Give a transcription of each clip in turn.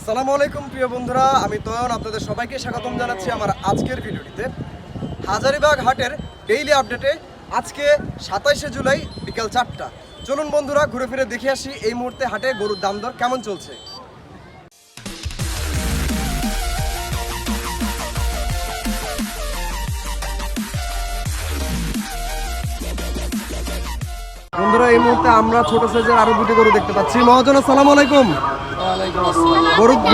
আসসালামু আলাইকুম প্রিয় বন্ধুরা, আমি তয়ন আপনাদের সবাইকে স্বাগতম জানাচ্ছি আমার আজকের ভিডিওটিতে। হাজারীবাগ হাটের ডেইলি আপডেটে আজকে 27শে জুলাই বিকাল 4টা। চলুন বন্ধুরা ঘুরে ফিরে দেখে আসি এই মুহূর্তে হাটে গরুর দাম দর কেমন চলছে। বন্ধুরা এই মুহূর্তে আমরা ছোট সাইজের আরো দুটি গরু দেখতে পাচ্ছি। মহাজন আসসালামু আলাইকুম।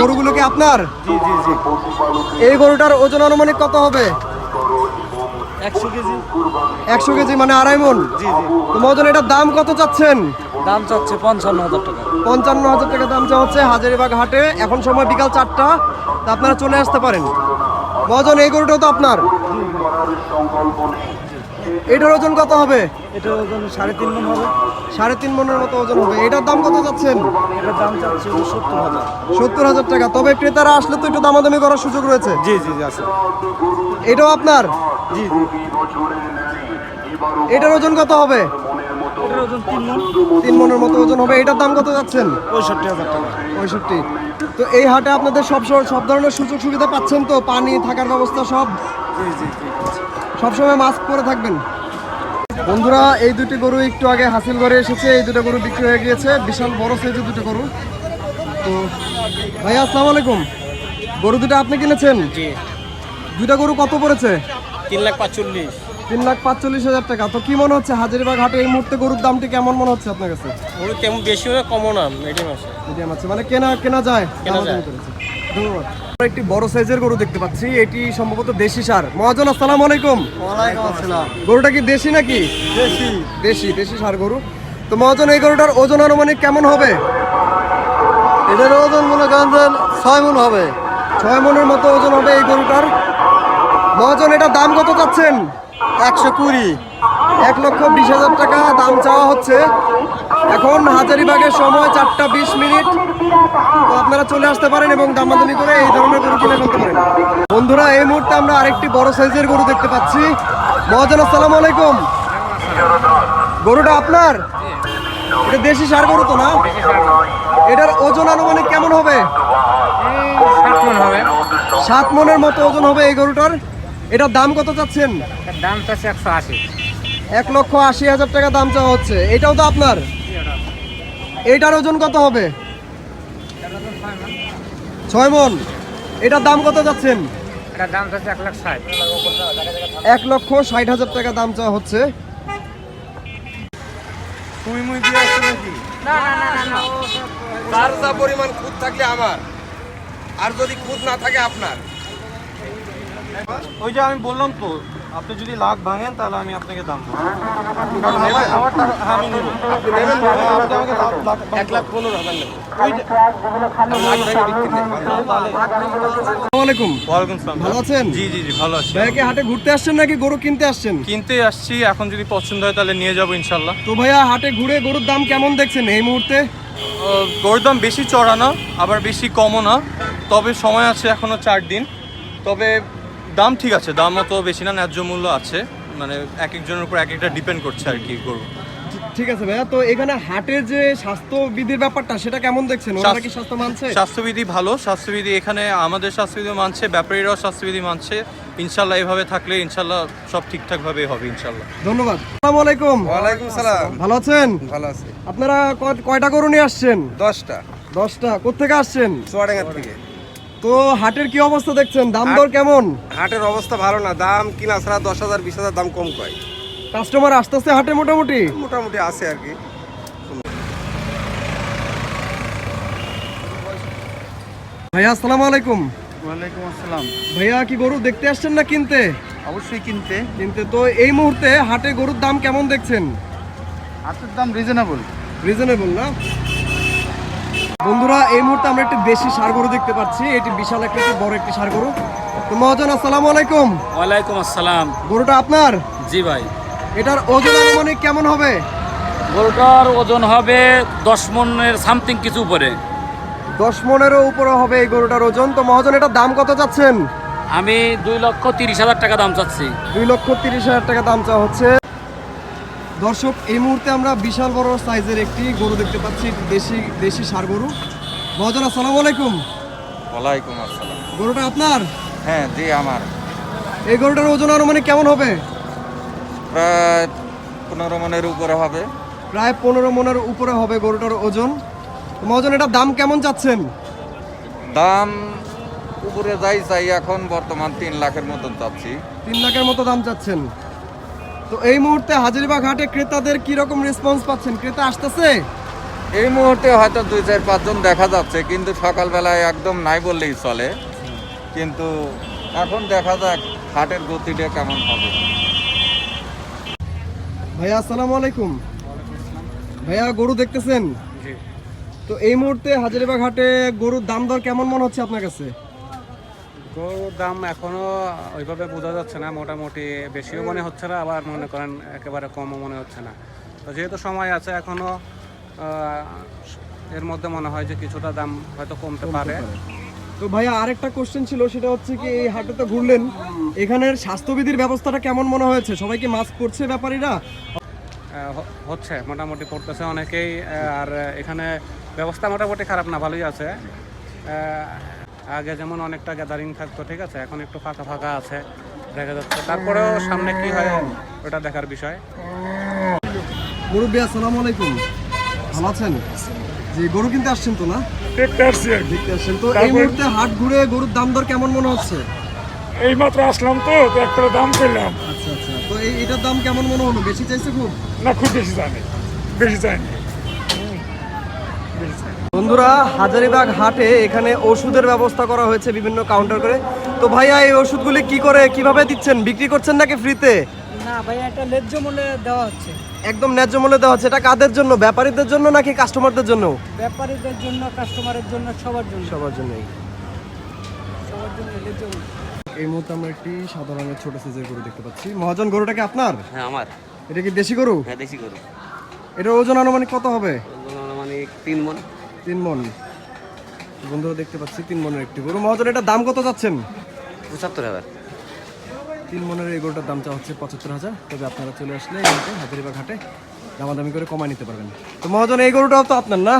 গরুগুলো কি আপনার? জি জি জি। এই গরুটার ওজন আনুমানিক কত হবে? 100 কেজি। 100 কেজি মানে আড়াই মণ। জি জি। তো মহাজন এটার দাম কত চাচ্ছেন? দাম চাচ্ছে 55,000 টাকা। 55,000 টাকা দাম চা হচ্ছে হাজারীবাগ হাটে। এখন সময় বিকাল 4টা, তা আপনারা চলে আসতে পারেন। মহাজন এই গরুটাও তো আপনার? এটার ওজন কত হবে? এটার ওজন 3.5 মণ হবে। 3.5 মণের মতো ওজন হবে। এটার দাম কত চাচ্ছেন? এটার দাম চাচ্ছে 70,000। 70,000 টাকা। তবে ক্রেতারা আসলে তো একটু দামাদামি করার সুযোগ রয়েছে। জি জি জি আছে। এটাও আপনার? জি জি। এটার ওজন কত হবে? এটার ওজন 3 মণ। 3 মণের মতো ওজন হবে। এটার দাম কত যাচ্ছেন? 65,000 টাকা। 65। তো এই হাটে আপনাদের সব ধরনের সুযোগ সুবিধা পাচ্ছেন তো? পানি থাকার ব্যবস্থা সব? জি জি জি। সবসময় মাস্ক পরে থাকবেন। বন্ধুরা এই দুটি গরু একটু আগে হাসিল ঘরে এসেছে। এই দুটো গরু বিক্রি হয়ে গিয়েছে, বিশাল বড় সাইজের দুটো গরু। তো ভাইয়া আসসালামু আলাইকুম। গরু দুটো আপনি কিনেছেন? জি। দুটা গরু কত পড়েছে? 3,45,000। 3,45,000 টাকা। তো কি মনে হচ্ছে হাজারীবাগ হাটে এই মুহূর্তে গরুর দামটি কেমন মনে হচ্ছে আপনার কাছে? ওগুলো তেমন বেশি হবে, কমও না, মিডিয়াম আছে। মিডিয়াম আছে, মানে কেনা যায়। কেনা যায়। ধন্যবাদ। একটি বড় সাইজের গরু দেখতে পাচ্ছি, এটি সম্ভবত দেশি সার। মহাজন আসসালামু আলাইকুম। ওয়ালাইকুম আসসালাম। গরুটা কি দেশি নাকি? দেশি সার গরু। তো মহাজন এই গরুটার ওজন আনুমানিক কেমন হবে? এটার ওজন মনে করেন 6 মণ হবে। 6 মণের মতো ওজন হবে এই গরুটার। মহাজন এটার দাম কত চাচ্ছেন? 120। 1,20,000 টাকা দাম চাওয়া হচ্ছে। এখন হাজারীবাগের সময় 4:20। তো আপনারা চলে আসতে পারেন এবং দামাদামি করে এই ধরনের গরু কিনে ফেলতে পারেন। বন্ধুরা এই মুহূর্তে আমরা আরেকটি বড় সাইজের গরু দেখতে পাচ্ছি। মহাজন আসসালামু আলাইকুম। গরুটা আপনার? এটা দেশি সার গরু তো না? এটার ওজন আনুমানিক কেমন হবে? 7 মণ হবে। 7 মণের মতো ওজন হবে এই গরুটার। এটার দাম কত চাচ্ছেন? দাম চাচ্ছে 180। 1,80,000 টাকা দাম চাওয়া হচ্ছে। এটাও তো আপনার? এইটার ওজন কত হবে? 6 মণ। এটার দাম কত যাচ্ছেন? এটার দাম চাচ্ছে 1,60,000। 1,60,000 টাকা দাম চাওয়া হচ্ছে। তুই মুই দিয়ে আসছো নাকি? তার যা পরিমাণ খুদ থাকলে আমার, আর যদি খুদ না থাকে আপনার। ওই যে আমি বললাম তো, আপনি যদি লাখ ভাঙেন তাহলে আমি আপনাকে দাম দেবো। কারণ আমার টাকা আমি নেব। আপনি নেবেন না, আপনি আমাকে লাখ 1,15,000 নেবেন। ওই যে লাখ ভেঙে বিক্রি নেই। আসসালামু আলাইকুম। ওয়ালাইকুম সালাম। ভালো আছেন? জি জি জি ভালো আছি। ভাইয়া কি হাটে ঘুরতে আসছেন নাকি গরু কিনতে আসছেন? কিনতে আসছি, এখন যদি পছন্দ হয় তাহলে নিয়ে যাবো ইনশাল্লাহ। তো ভাইয়া হাটে ঘুরে গরুর দাম কেমন দেখছেন এই মুহূর্তে? গরুর দাম বেশি চড়া না, আবার বেশি কমও না, তবে সময় আছে এখনো 4 দিন। তবে দাম ঠিক আছে, দাম অত বেশি না, ন্যায্য মূল্য আছে। মানে এক একজনের উপর এক একটা ডিপেন্ড করছে আর কি গরু। ঠিক আছে ভাইয়া। তো এখানে হাটের যে স্বাস্থ্যবিধির ব্যাপারটা সেটা কেমন দেখছেন? ওরা কি স্বাস্থ্য মানছে? স্বাস্থ্যবিধি ভালো, স্বাস্থ্যবিধি এখানে আমাদের স্বাস্থ্যবিধি মানছে, ব্যাপারীরাও স্বাস্থ্যবিধি মানছে। ইনশাল্লাহ এভাবে থাকলে ইনশাল্লাহ সব ঠিকঠাকভাবে হবে ইনশাল্লাহ। ধন্যবাদ। আসসালামু আলাইকুম। ওয়ালাইকুম সালাম। ভালো আছেন? ভালো আছি। আপনারা কয়টা গরু নিয়ে আসছেন? 10টা। 10টা। কোত্থেকে আসছেন? চুয়াডাঙ্গা থেকে। তো হাটের কি অবস্থা দেখছেন? দাম দর কেমন? হাটের অবস্থা ভালো না, দাম কিনা ছাড়া 10,000 20,000 দাম কম কয়। কাস্টমার আসতেছে হাটে মোটামুটি? মোটামুটি আছে আর কি। ভাইয়া আসসালামু আলাইকুম। ওয়ালাইকুম আসসালাম। ভাইয়া কি গরু দেখতে আসছেন না কিনতে? অবশ্যই কিনতে। তো এই মুহূর্তে হাটে গরুর দাম কেমন দেখছেন? হাটের দাম রিজনেবল। রিজনেবল না? বন্ধুরা এই মুহূর্তে আমরা একটি দেশি ষাঁড় গরু দেখতে পাচ্ছি। এটি বিশাল একটি বড় একটি ষাঁড় গরু। তো মহাজন আসসালামু আলাইকুম। ওয়ালাইকুম আসসালাম। গরুটা আপনার? জি ভাই। এটার ওজন আনুমানিক কেমন হবে? গরুটার ওজন হবে 10 মণের সামথিং কিছু উপরে। 10 মণেরও উপরে হবে এই গরুটার ওজন। তো মহাজন এটার দাম কত চাচ্ছেন? আমি 2,30,000 টাকা দাম চাচ্ছি। 2,30,000 টাকা দাম চাওয়া হচ্ছে। দর্শক এই মুহূর্তে আমরা বিশাল বড় সাইজের একটি গরু দেখতে পাচ্ছি, দেশি ষাঁড় গরু। মহাজন আসসালামু আলাইকুম। ওয়ালাইকুম আসসালাম। গরুটা আপনার? হ্যাঁ জি আমার। এই গরুটার ওজন আনুমানিক কেমন হবে? প্রায় 15 মনের উপরে হবে। প্রায় 15 মনের উপরে হবে গরুটার ওজন। মহাজন এটার দাম কেমন চাচ্ছেন? দাম উপরে যাই চাই, এখন বর্তমান 3 লাখের মতন চাচ্ছি। 3 লাখের মতো দাম চাচ্ছেন। তো এই মুহূর্তে হাজারীবাগ হাটে ক্রেতাদের কি রকম রেসপন্স পাচ্ছেন? ক্রেতা আসতেছে? এই মুহূর্তে হয়তো 2-4-5 জন দেখা যাচ্ছে, কিন্তু সকালবেলায় একদম নাই বললেই চলে। কিন্তু এখন দেখা যাক হাটের গতিটা কেমন হবে। ভাইয়া আসসালামু আলাইকুম। ভাইয়া গরু দেখতেছেন? তো এই মুহূর্তে হাজারীবাগ হাটে গরুর দাম দর কেমন মনে হচ্ছে আপনার কাছে? গরুর দাম এখনো ওইভাবে বোঝা যাচ্ছে না, মোটামুটি বেশিও মনে হচ্ছে না, আবার মনে করেন একেবারে কমও মনে হচ্ছে না। তো যেহেতু সময় আছে এখনো, এর মধ্যে মনে হয় যে কিছুটা দাম হয়তো কমতে পারে। তো ভাইয়া আরেকটা কোশ্চেন ছিল, সেটা হচ্ছে কি এই হাটে তো ঘুরলেন, এখানের স্বাস্থ্যবিধির ব্যবস্থাটা কেমন মনে হয়েছে? সবাইকে মাস্ক পরছে ব্যাপারীরা? হচ্ছে মোটামুটি পড়তেছে অনেকেই, আর এখানে ব্যবস্থা মোটামুটি খারাপ না, ভালোই আছে। আগে যেমন অনেকটা গ্যাদারিং থাকতো, ঠিক আছে, এখন একটু ফাঁকা ফাঁকা আছে দেখা যাচ্ছে। তারপরেও সামনে কি হয় ওটা দেখার বিষয়। মুরব্বী আসসালামু আলাইকুম, ভালো আছেন? জি, গরু কিনতে আসছেন তো না? দেখতে আসছেন তো এই মুহূর্তে হাট ঘুরে গরুর দাম দর কেমন মনে হচ্ছে? এই মাত্র আসলাম তো একটা দাম করলাম। আচ্ছা আচ্ছা, তো এটার দাম কেমন মনে হলো? বেশি চাইছে খুব? না, খুব বেশি জানি, বেশি চাইনি। বন্ধুরা, হাজারীবাগ হাটে এখানে ওষুধের ব্যবস্থা করা হয়েছে বিভিন্ন কাউন্টার করে। তো ভাইয়া এই ওষুধগুলি কি করে কিভাবে দিচ্ছেন? বিক্রি করছেন নাকি ফ্রিতে? না ভাইয়া, এটা ন্যায্য মূল্যে দেওয়া হচ্ছে। একদম ন্যায্য মূল্যে দেওয়া হচ্ছে। এটা কাদের জন্য? ব্যাপারীদের জন্য নাকি কাস্টমারদের জন্য? ব্যাপারীদের জন্য, কাস্টমারের জন্য, সবার জন্য। সবার জন্যই। সবার জন্য ন্যায্য মূল্য। এই মুহূর্তে আমরা একটি সাদা রঙের ছোট সাইজের গরু দেখতে পাচ্ছি। মহাজন, গরুটা কি আপনার? হ্যাঁ আমার। এটা কি দেশি গরু? হ্যাঁ দেশি গরু। এটার ওজন আনুমানিক কত হবে? মানে 3 মণ। 3 মণ। বন্ধুরা দেখতে পাচ্ছি 3 মণের একটি গরু। মহাজন, এটার দাম কত যাচ্ছেন? 75,000। 3 মণের এই গরুটার দাম চাওয়া হচ্ছে 75,000। তবে আপনারা চলে আসলে এই হাটে, হাজারীবাগ হাটে দামাদামি করে কমায় নিতে পারবেন। তো মহাজন, এই গরুটাও তো আপনার না?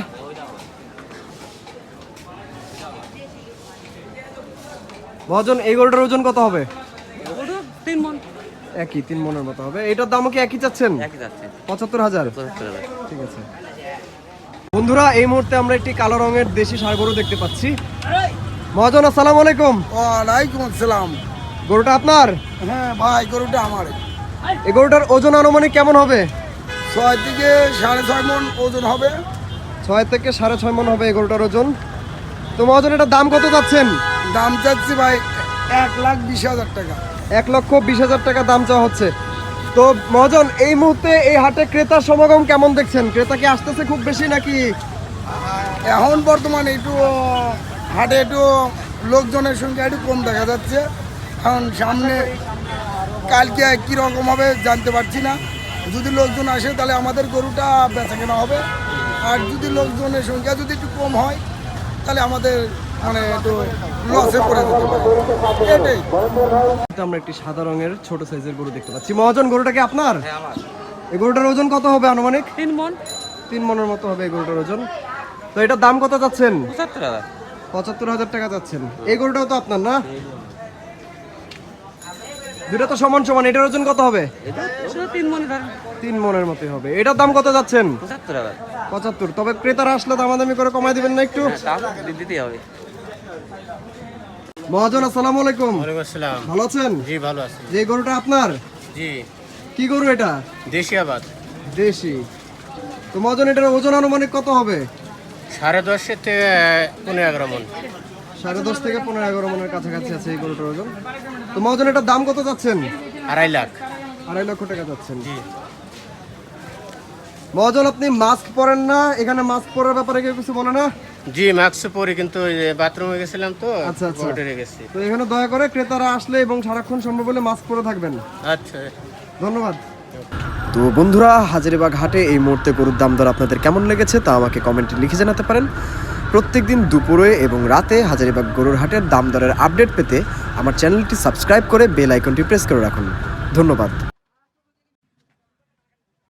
মহাজন, এই গরুটার ওজন কত হবে? 3 মণ। একই 3 মণের মতো হবে। এটার দামও কি একই চাচ্ছেন? একই যাচ্ছে 75,000। 75,000। ঠিক আছে। বন্ধুরা, এই মুহূর্তে আমরা একটি কালো রঙের দেশি ষাঁড় গরু দেখতে পাচ্ছি। মহাজন আসসালামু আলাইকুম। ওয়ালাইকুম আসসালাম। গরুটা আপনার? হ্যাঁ ভাই, গরুটা আমার। এই গরুটার ওজন আনুমানিক কেমন হবে? 6 থেকে 6.5 মণ ওজন হবে। 6 থেকে 6.5 মণ হবে এই গরুটার ওজন। তো মহাজন, এটার দাম কত চাচ্ছেন? দাম চাচ্ছি ভাই 1,20,000 টাকা। 1,20,000 টাকা দাম চাওয়া হচ্ছে। তো মহাজন, এই মুহূর্তে এই হাটে ক্রেতার সমাগম কেমন দেখছেন? ক্রেতা কি আসতেছে খুব বেশি নাকি? এখন বর্তমানে একটু হাটে একটু লোকজনের সংখ্যা একটু কম দেখা যাচ্ছে। এখন সামনে কালকে কীরকম হবে জানতে পারছি না। যদি লোকজন আসে তাহলে আমাদের গরুটা বেচা কেনা হবে, আর যদি লোকজনের সংখ্যা যদি একটু কম হয় তাহলে আমাদের মানে একটু লসে পড়ে যেতে পারে, এটাই। আমরা একটি সাদা রঙের ছোট সাইজের গরু দেখতে পাচ্ছি। মহাজন, গরুটা কি আপনার? হ্যাঁ আমার। এই গরুটার ওজন কত হবে আনুমানিক? 3 মণ। 3 মণের মতো হবে এই গরুটার ওজন। তো এটার দাম কত চাচ্ছেন? 75,000। 75,000 টাকা চাচ্ছেন। এই গরুটাও তো আপনার না? দুটো তো সমান সমান। এটার ওজন কত হবে? এটা 3 মণ ধরেন। 3 মণের মতোই হবে। এটার দাম কত যাচ্ছেন? 75,000। 75। তবে ক্রেতারা আসলে দামাদামি করে কমাই দিবেন না একটু? হ্যাঁ দিতেই হবে। মহাজন আসসালামু আলাইকুম। ওয়ালাইকুম আসসালাম। ভালো আছেন? জি ভালো আছি। যে গরুটা আপনার? জি। কি গরু এটা? দেশি আবাদ। দেশি। তো মহাজন, এটার ওজন আনুমানিক কত হবে? 10.5 থেকে 15-11 মণ। 10.5 থেকে 15-11 মণের কাছাকাছি আছে এই গরুটার ওজন। তো মহাজন, এটার দাম কত যাচ্ছেন? 2.5 লাখ। 2.5 লক্ষ টাকা যাচ্ছেন। মহাজন, আপনি মাস্ক পরেন না, এখানে মাস্ক পরার ব্যাপারে কেউ কিছু বলে না? জি মাস্ক পরে, কিন্তু বাথরুমে গেছিলাম তো আচ্ছা আচ্ছা। ডরে গেছি। তো এখানে দয়া করে ক্রেতারা আসলে এবং সারাক্ষণ সম্ভব হলে মাস্ক পরে থাকবেন। আচ্ছা, ধন্যবাদ। তো বন্ধুরা, হাজারীবাগ হাটে এই মুহূর্তে গরুর দাম দর আপনাদের কেমন লেগেছে তা আমাকে কমেন্টে লিখে জানাতে পারেন। প্রত্যেকদিন দুপুরে এবং রাতে হাজারীবাগ গরুর হাটের দাম দরের আপডেট পেতে আমার চ্যানেলটি সাবস্ক্রাইব করে বেল আইকনটি প্রেস করে রাখুন। ধন্যবাদ।